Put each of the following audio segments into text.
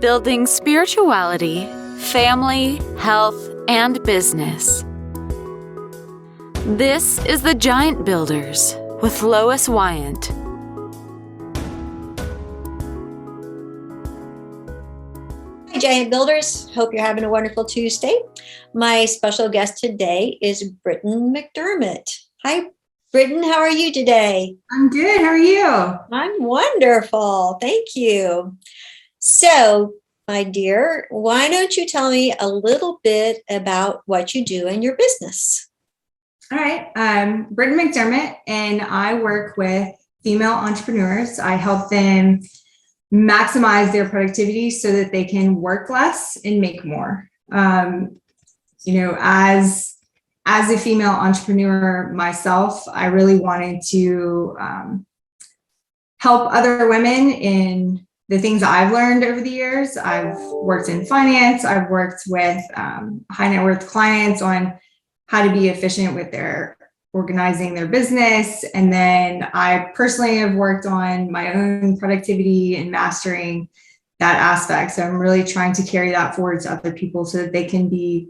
building spirituality, family, health, and business. This is The Giant Builders with Lois Wyant. Hi, Giant Builders. Hope you're having a wonderful Tuesday. My special guest today is Britton McDermott. Hi, Britton. How are you today? I'm good. How are you? I'm wonderful. Thank you. So, my dear, why don't you tell me a little bit about what you do in your business? All right. I'm Britton McDermott, and I work with female entrepreneurs. I help them maximize their productivity so that they can work less and make more. As a female entrepreneur myself, I really wanted to help other women in the things I've learned over the years. I've worked in finance. I've worked with high net worth clients on how to be efficient with their organizing their business. And then I personally have worked on my own productivity and mastering that aspect. So I'm really trying to carry that forward to other people so that they can be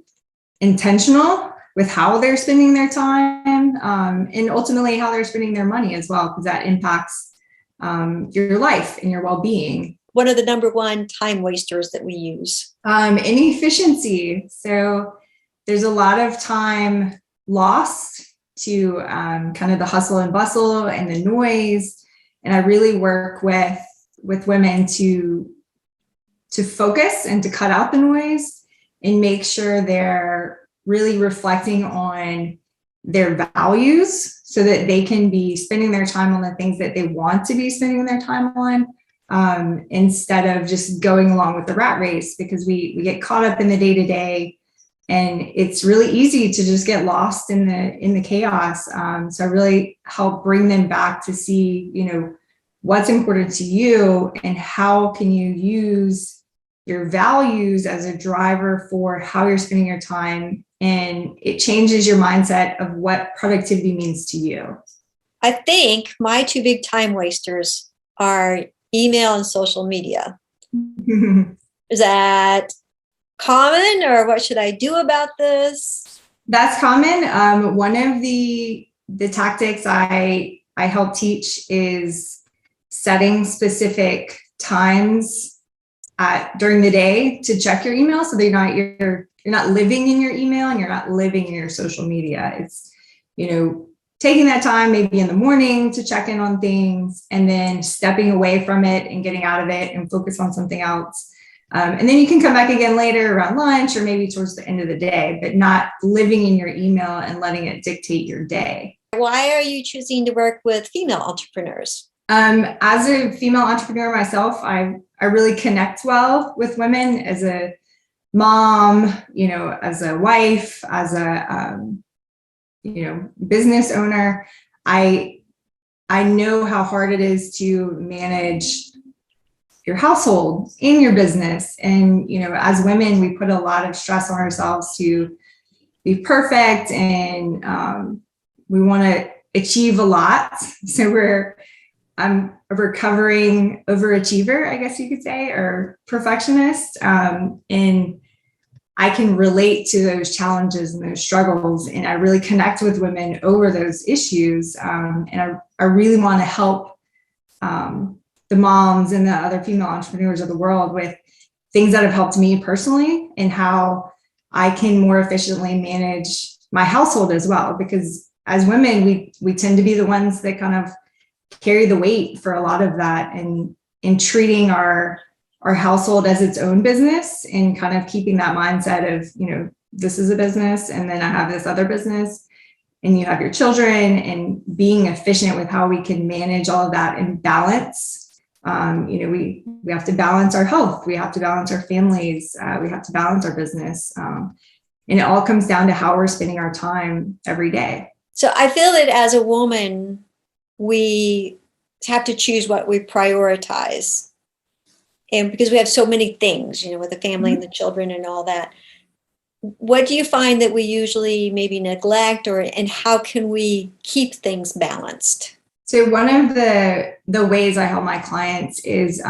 intentional with how they're spending their time and ultimately how they're spending their money as well, because that impacts your life and your well-being. What are the number one time wasters that we use? Inefficiency. So there's a lot of time lost to kind of the hustle and bustle and the noise. And I really work with women to focus and to cut out the noise and make sure they're really reflecting on their values so that they can be spending their time on the things that they want to be spending their time on, instead of just going along with the rat race, because we get caught up in the day-to-day and it's really easy to just get lost in the chaos. So I really help bring them back to see, what's important to you and how can you use your values as a driver for how you're spending your time. And it changes your mindset of what productivity means to you. I think my two big time wasters are email and social media. Is that common, or what should I do about this? That's common. One of the tactics I help teach is setting specific times during the day to check your email, so that you're not living in your email and you're not living in your social media. It's, taking that time maybe in the morning to check in on things and then stepping away from it and getting out of it and focus on something else. And then you can come back again later around lunch or maybe towards the end of the day, but not living in your email and letting it dictate your day. Why are you choosing to work with female entrepreneurs? As a female entrepreneur myself, I really connect well with women as a mom, as a wife, as a, business owner. I know how hard it is to manage your household in your business. And, as women, we put a lot of stress on ourselves to be perfect, and we want to achieve a lot. So I'm a recovering overachiever, I guess you could say, or perfectionist. And I can relate to those challenges and those struggles. And I really connect with women over those issues. And I really want to help the moms and the other female entrepreneurs of the world with things that have helped me personally and how I can more efficiently manage my household as well. Because as women, we tend to be the ones that kind of carry the weight for a lot of that, and in treating our household as its own business and kind of keeping that mindset of, this is a business and then I have this other business and you have your children, and being efficient with how we can manage all of that and balance. We have to balance our health. We have to balance our families. We have to balance our business. And it all comes down to how we're spending our time every day. So I feel that as a woman, we have to choose what we prioritize. And because we have so many things, with the family and the children and all that, what do you find that we usually maybe neglect, and how can we keep things balanced? So one of the ways I help my clients is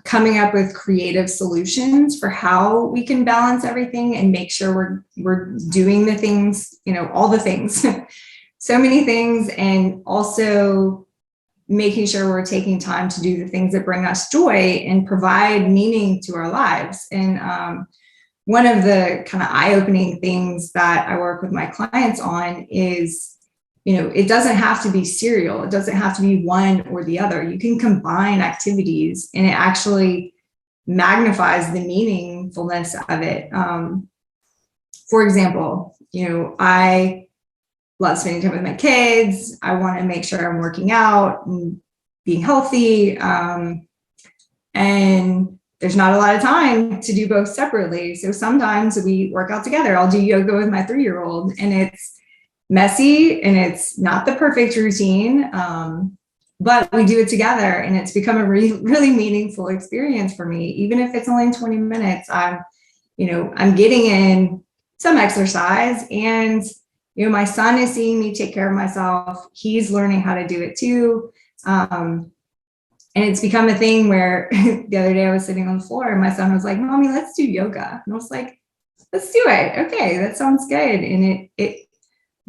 coming up with creative solutions for how we can balance everything and make sure we're doing the things, all the things, so many things, and also making sure we're taking time to do the things that bring us joy and provide meaning to our lives. And one of the kind of eye-opening things that I work with my clients on is, it doesn't have to be serial. It doesn't have to be one or the other. You can combine activities and it actually magnifies the meaningfulness of it. For example, I love spending time with my kids. I want to make sure I'm working out and being healthy. And there's not a lot of time to do both separately. So sometimes we work out together. I'll do yoga with my 3-year-old, and it's messy and it's not the perfect routine, but we do it together, and it's become a really, really meaningful experience for me. Even if it's only 20 minutes, I'm getting in some exercise, and my son is seeing me take care of myself. He's learning how to do it too. And it's become a thing where the other day I was sitting on the floor and my son was like, "Mommy, let's do yoga." And I was like, "Let's do it. Okay, that sounds good." And it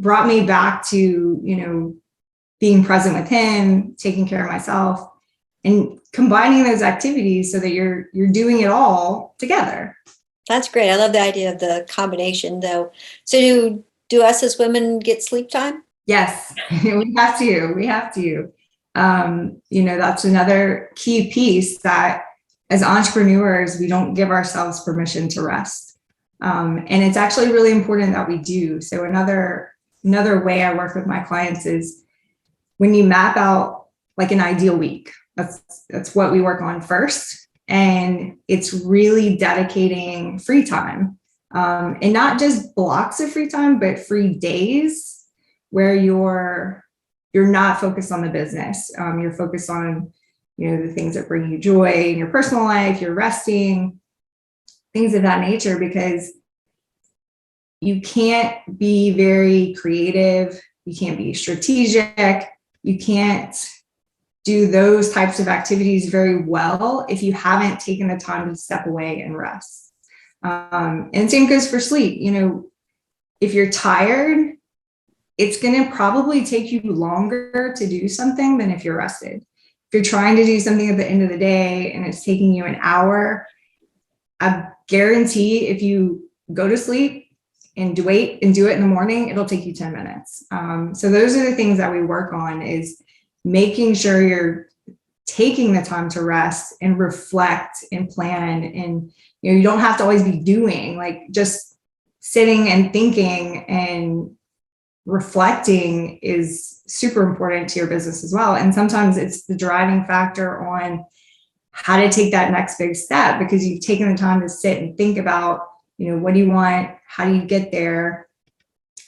brought me back to, being present with him, taking care of myself, and combining those activities so that you're doing it all together. That's great. I love the idea of the combination, though. So do us as women get sleep time? Yes, we have to. That's another key piece, that as entrepreneurs, we don't give ourselves permission to rest. And it's actually really important that we do. So another way I work with my clients is when you map out like an ideal week. That's what we work on first. And it's really dedicating free time, and not just blocks of free time, but free days where you're not focused on the business. You're focused on, the things that bring you joy in your personal life. You're resting, things of that nature, because you can't be very creative. You can't be strategic. You can't do those types of activities very well if you haven't taken the time to step away and rest. And same goes for sleep. If you're tired, it's going to probably take you longer to do something than if you're rested. If you're trying to do something at the end of the day and it's taking you an hour, I guarantee if you go to sleep and wait and do it in the morning, it'll take you 10 minutes. So those are the things that we work on, is making sure you're taking the time to rest and reflect and plan. And, you don't have to always be doing, like, just sitting and thinking and reflecting is super important to your business as well. And sometimes it's the driving factor on how to take that next big step, because you've taken the time to sit and think about, what do you want? How do you get there?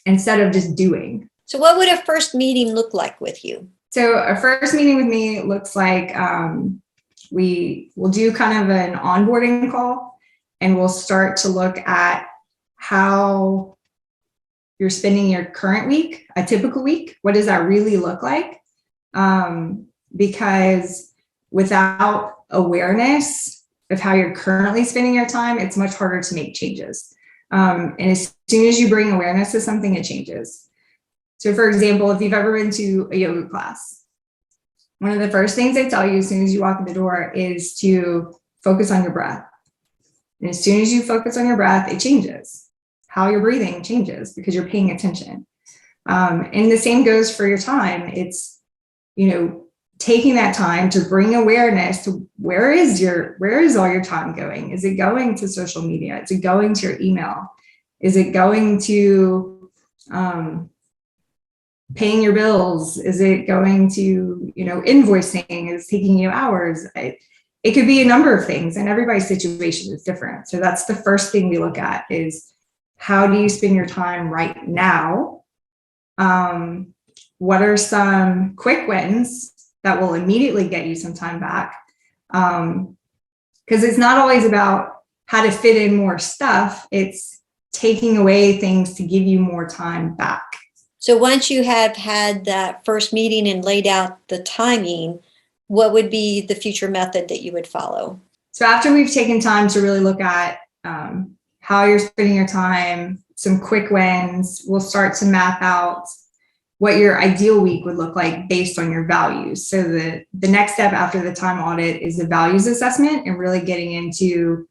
Instead of just doing. So what would a first meeting look like with you? So a first meeting with me looks like we will do kind of an onboarding call, and we'll start to look at how you're spending your current week, a typical week. What does that really look like? Because without awareness of how you're currently spending your time, it's much harder to make changes. And as soon as you bring awareness to something, it changes. So for example, if you've ever been to a yoga class, one of the first things they tell you as soon as you walk in the door is to focus on your breath. And as soon as you focus on your breath, it changes. How you're breathing changes because you're paying attention. And the same goes for your time. It's, taking that time to bring awareness to where is all your time going? Is it going to social media? Is it going to your email? Is it going to paying your bills? Is it going to, invoicing? Is taking you hours? It could be a number of things, and everybody's situation is different. So that's the first thing we look at, is how do you spend your time right now? What are some quick wins that will immediately get you some time back? Because it's not always about how to fit in more stuff. It's taking away things to give you more time back. So once you have had that first meeting and laid out the timing, what would be the future method that you would follow? So after we've taken time to really look at how you're spending your time, some quick wins, we'll start to map out what your ideal week would look like based on your values. So the next step after the time audit is the values assessment and really getting into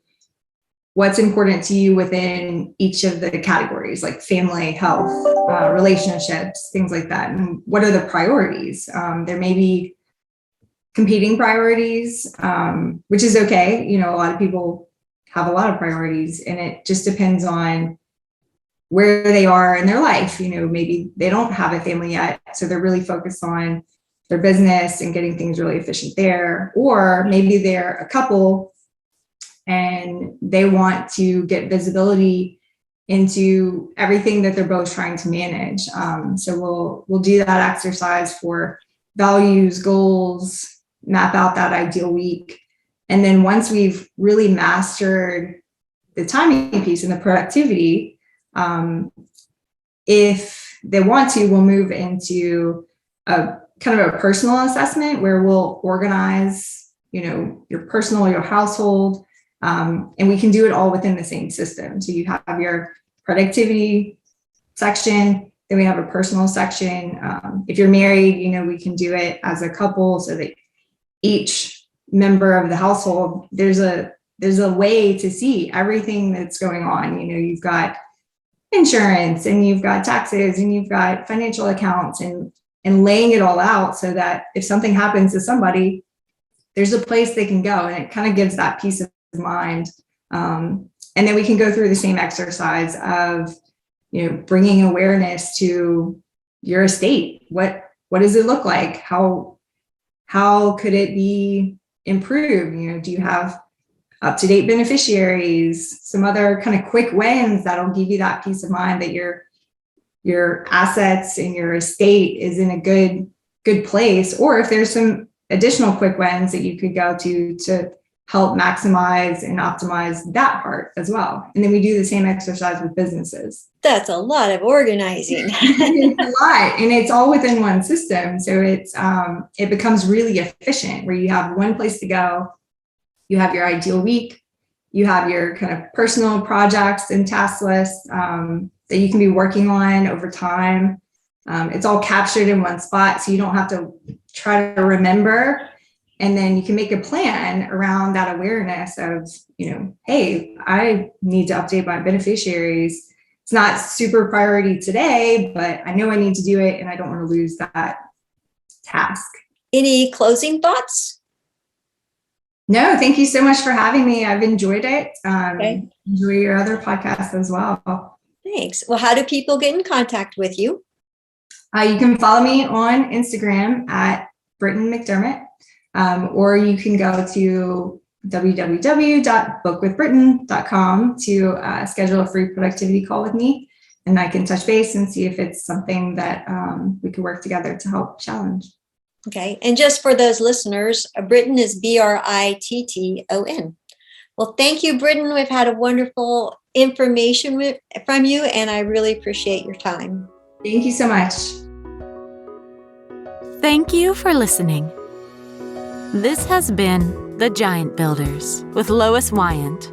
what's important to you within each of the categories, like family, health, relationships, things like that. And what are the priorities? There may be competing priorities, which is okay. You know, a lot of people have a lot of priorities, and it just depends on where they are in their life. You know, maybe they don't have a family yet, so they're really focused on their business and getting things really efficient there. Or maybe they're a couple and they want to get visibility into everything that they're both trying to manage. So we'll do that exercise for values, goals, map out that ideal week. And then once we've really mastered the timing piece and the productivity, if they want to, we'll move into a kind of a personal assessment where we'll organize, you know, your personal, your household, and we can do it all within the same system. So you have your productivity section, then we have a personal section. If you're married, you know, we can do it as a couple so that each member of the household, there's a way to see everything that's going on. You know, you've got insurance and you've got taxes and you've got financial accounts, and laying it all out so that if something happens to somebody, there's a place they can go, and it kind of gives that peace of mind. And then we can go through the same exercise of, you know, bringing awareness to your estate. What does it look like? How could it be improved? You know, do you have up-to-date beneficiaries, some other kind of quick wins that'll give you that peace of mind that your assets and your estate is in a good place? Or if there's some additional quick wins that you could go to help maximize and optimize that part as well. And then we do the same exercise with businesses. That's a lot of organizing. It's a lot, and it's all within one system. So it becomes really efficient where you have one place to go. You have your ideal week. You have your kind of personal projects and task lists that you can be working on over time. It's all captured in one spot, so you don't have to try to remember. And then you can make a plan around that awareness of, you know, hey, I need to update my beneficiaries. It's not super priority today, but I know I need to do it, and I don't want to lose that task. Any closing thoughts? No, thank you so much for having me. I've enjoyed it. Okay. Enjoy your other podcasts as well. Thanks. Well, how do people get in contact with you? You can follow me on Instagram at Britton McDermott, or you can go to www.bookwithbritton.com to schedule a free productivity call with me, and I can touch base and see if it's something that we could work together to help challenge. Okay. And just for those listeners, Britton is Britton. Well, thank you, Britton. We've had a wonderful information from you, and I really appreciate your time. Thank you so much. Thank you for listening. This has been The Giant Builders with Lois Wyant.